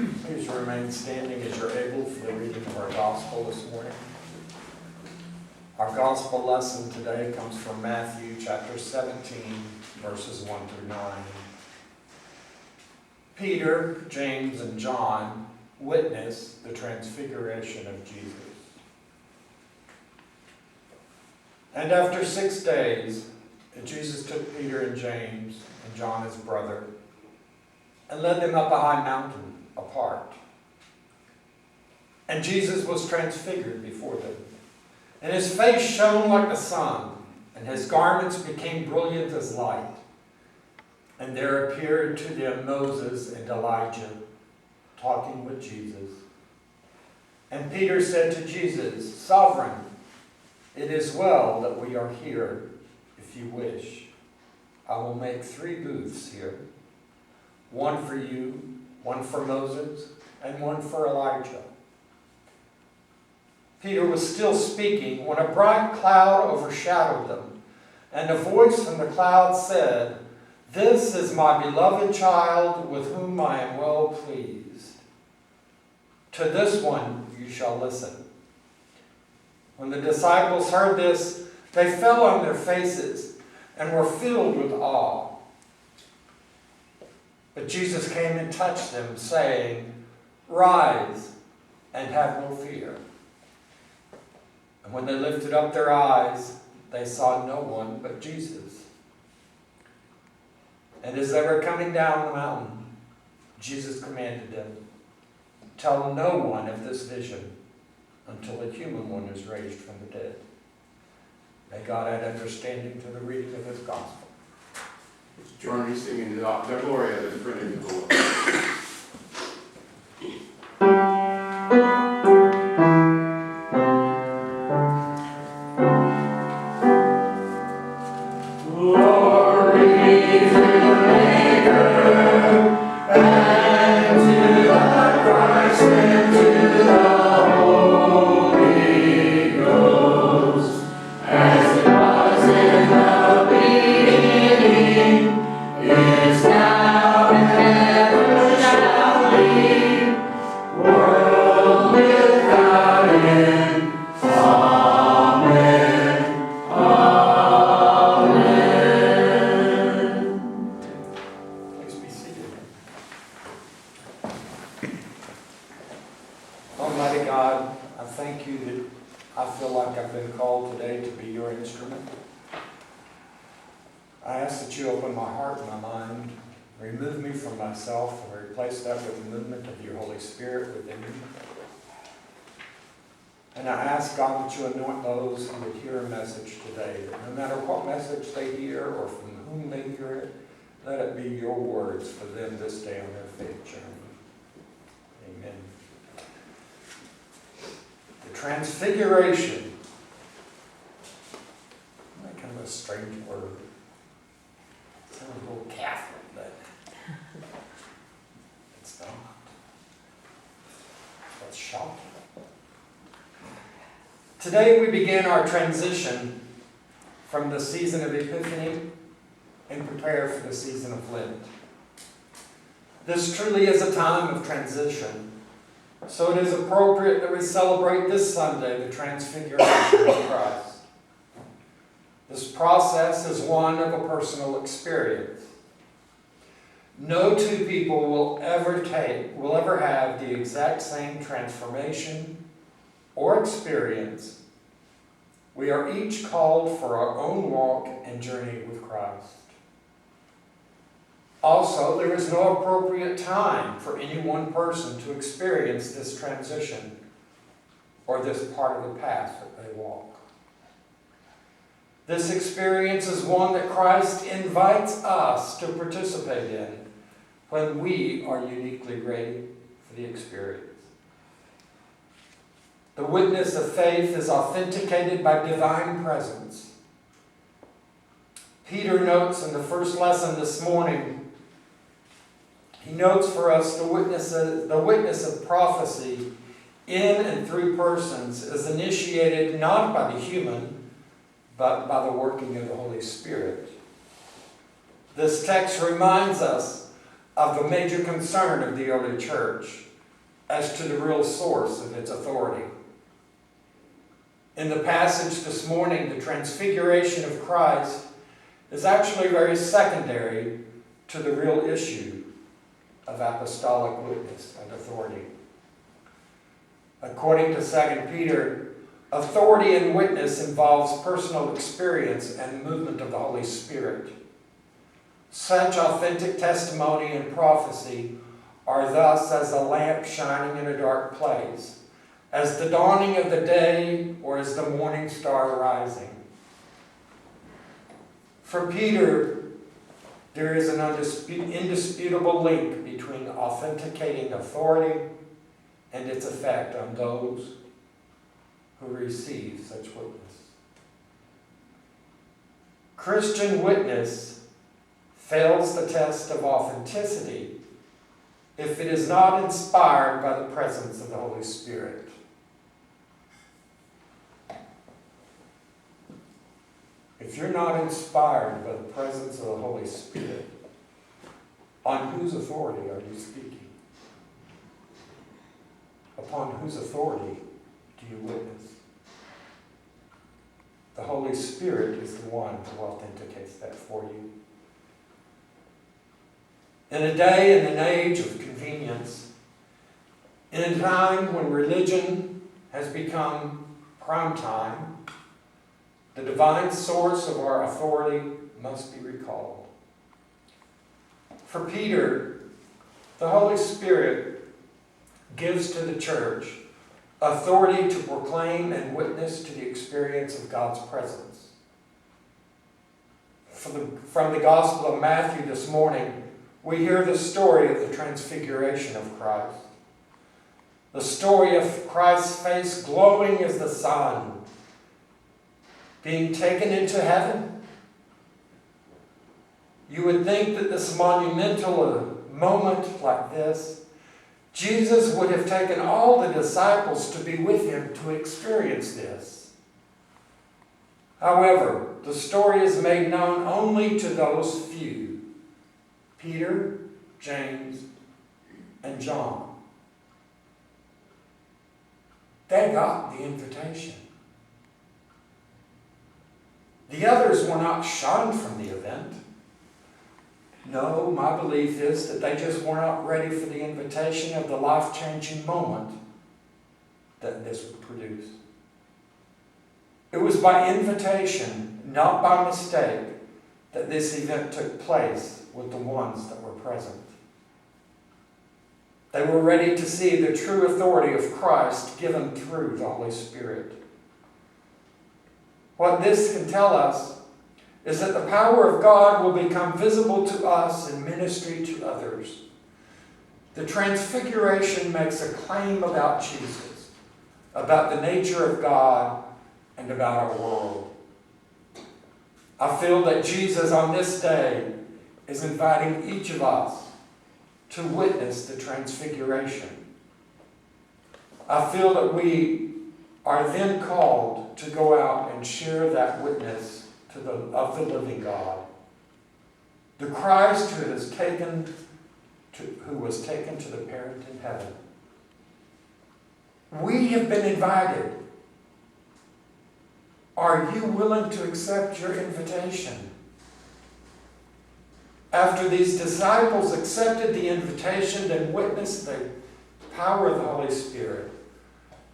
Please remain standing as you're able for the reading of our gospel this morning. Our gospel lesson today comes from Matthew chapter 17, verses 1 through 9. Peter, James, and John witness the transfiguration of Jesus. And after 6 days, Jesus took Peter and James and John his brother and led them up a high mountain apart. And Jesus was transfigured before them. And his face shone like the sun, and his garments became brilliant as light. And there appeared to them Moses and Elijah talking with Jesus. And Peter said to Jesus, "Sovereign, it is well that we are here. If you wish, I will make 3 booths here. One for you, one for Moses, and one for Elijah." Peter was still speaking when a bright cloud overshadowed them, and a voice from the cloud said, "This is my beloved child with whom I am well pleased. To this one you shall listen." When the disciples heard this, they fell on their faces and were filled with awe. But Jesus came and touched them, saying, "Rise and have no fear." And when they lifted up their eyes, they saw no one but Jesus. And as they were coming down the mountain, Jesus commanded them, "Tell no one of this vision until the human one is raised from the dead." May God add understanding to the reading of his gospel. Join me singing the Gloria that's printed in the Lord. Almighty God, I thank you that I feel like I've been called today to be your instrument. I ask that you open my heart and my mind, remove me from myself, and replace that with the movement of your Holy Spirit within me. And I ask, God, that you anoint those who would hear a message today, that no matter what message they hear or from whom they hear it, let it be your words for them this day on their faith journey. Amen. The Transfiguration. Isn't that kind of a strange word? It sounds a little Catholic, but it's not. That's shocking. Today we begin our transition from the season of Epiphany and prepare for the season of Lent. This truly is a time of transition. So it is appropriate that we celebrate this Sunday the Transfiguration of Christ. This process is one of a personal experience. No two people will ever have the exact same transformation or experience. We are each called for our own walk and journey with Christ. Also, there is no appropriate time for any one person to experience this transition or this part of the path that they walk. This experience is one that Christ invites us to participate in when we are uniquely ready for the experience. The witness of faith is authenticated by divine presence. Peter notes in the first lesson this morning, he notes for us the witness of prophecy in and through persons is initiated not by the human, but by the working of the Holy Spirit. This text reminds us of the major concern of the early church, as to the real source of its authority. In the passage this morning, the transfiguration of Christ is actually very secondary to the real issue of apostolic witness and authority. According to 2 Peter, authority and witness involves personal experience and movement of the Holy Spirit. Such authentic testimony and prophecy are thus as a lamp shining in a dark place, as the dawning of the day, or as the morning star rising. For Peter, there is an indisputable link between authenticating authority and its effect on those who receive such witness. Christian witness fails the test of authenticity if it is not inspired by the presence of the Holy Spirit. If you're not inspired by the presence of the Holy Spirit, on whose authority are you speaking? Upon whose authority do you witness? The Holy Spirit is the one who authenticates that for you. In a day and an age of convenience, in a time when religion has become prime time, the divine source of our authority must be recalled. For Peter, the Holy Spirit gives to the church authority to proclaim and witness to the experience of God's presence. From the Gospel of Matthew this morning, we hear the story of the transfiguration of Christ. The story of Christ's face glowing as the sun, being taken into heaven. You would think that this monumental moment like this, Jesus would have taken all the disciples to be with him to experience this. However, the story is made known only to those few: Peter, James, and John. They got the invitation. The others were not shunned from the event. No, my belief is that they just were not ready for the invitation of the life-changing moment that this would produce. It was by invitation, not by mistake, that this event took place with the ones that were present. They were ready to see the true authority of Christ given through the Holy Spirit. What this can tell us is that the power of God will become visible to us in ministry to others. The Transfiguration makes a claim about Jesus, about the nature of God, and about our world. I feel that Jesus on this day is inviting each of us to witness the Transfiguration. I feel that we are then called to go out and share that witness of the living God. The Christ who was taken to the parent in heaven. We have been invited. Are you willing to accept your invitation? After these disciples accepted the invitation and witnessed the power of the Holy Spirit,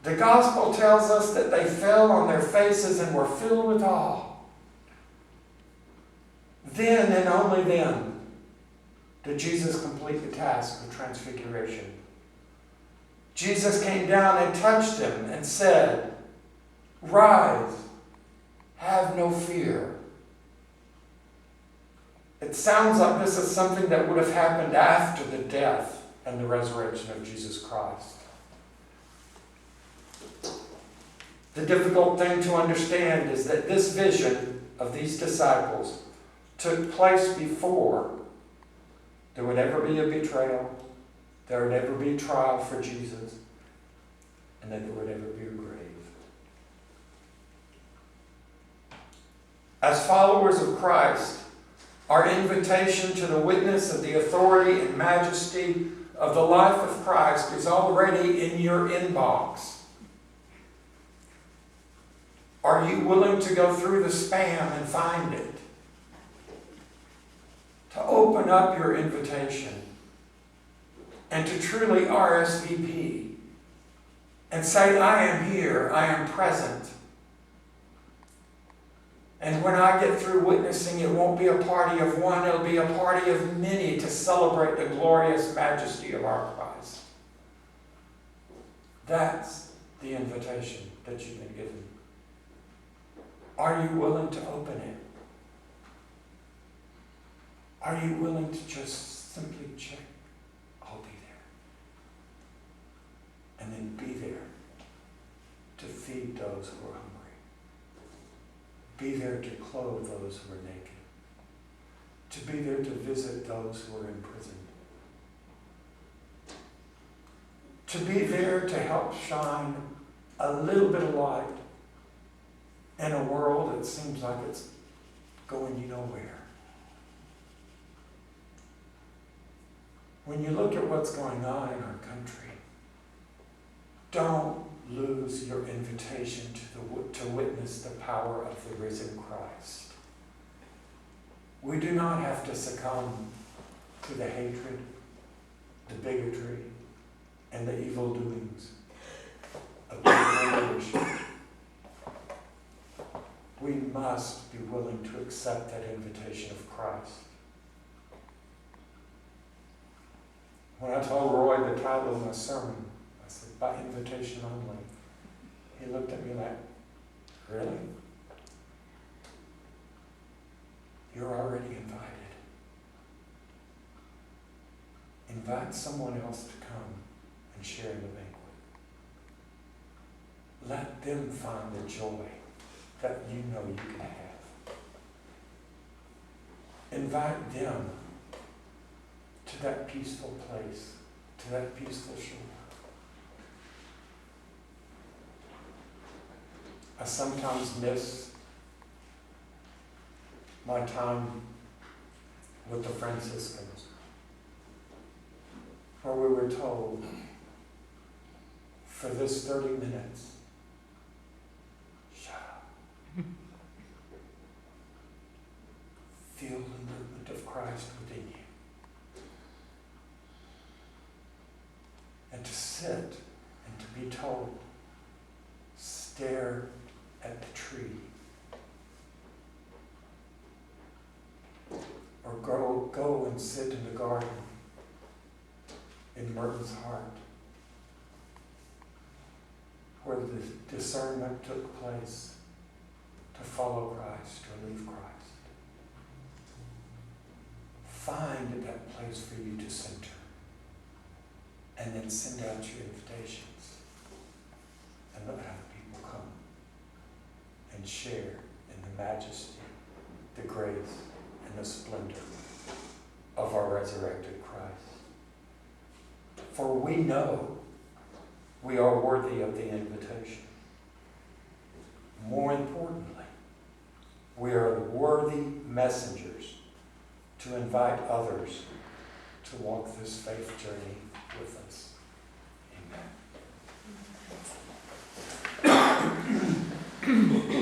the Gospel tells us that they fell on their faces and were filled with awe. Then and only then did Jesus complete the task of transfiguration. Jesus came down and touched them and said, "Rise, have no fear." It sounds like this is something that would have happened after the death and the resurrection of Jesus Christ. The difficult thing to understand is that this vision of these disciples took place before there would ever be a betrayal, there would ever be a trial for Jesus, and that there would ever be a grave. As followers of Christ, our invitation to the witness of the authority and majesty of the life of Christ is already in your inbox. Are you willing to go through the spam and find it? To open up your invitation and to truly RSVP and say, I am here, I am present. And when I get through witnessing, it won't be a party of one, it'll be a party of many to celebrate the glorious majesty of our Christ. That's the invitation that you've been given. Are you willing to open it? Are you willing to just simply check, I'll be there. And then be there to feed those who are hungry. Be there to clothe those who are naked. To be there to visit those who are in prison. To be there to help shine a little bit of light in a world that seems like it's going nowhere. When you look at what's going on in our country, don't lose your invitation to witness the power of the risen Christ. We do not have to succumb to the hatred, the bigotry, and the evil doings of the leadership. We must be willing to accept that invitation of Christ. When I told Roy the title of my sermon, I said, by invitation only. He looked at me like, really? You're already invited. Invite someone else to come and share in the banquet. Let them find the joy that you know you can have. Invite them to that peaceful place, to that peaceful shore. I sometimes miss my time with the Franciscans, where we were told, for this 30 minutes, shut up. Feel the movement of Christ within you. And to sit and to be told, stare at the tree. Or go and sit in the garden in Merton's heart, where the discernment took place to follow Christ or leave Christ. Find that place for you to center, and then send out your invitations, and let other people come and share in the majesty, the grace, and the splendor of our resurrected Christ. For we know we are worthy of the invitation. More importantly, we are worthy messengers to invite others to walk this faith journey with us. Amen.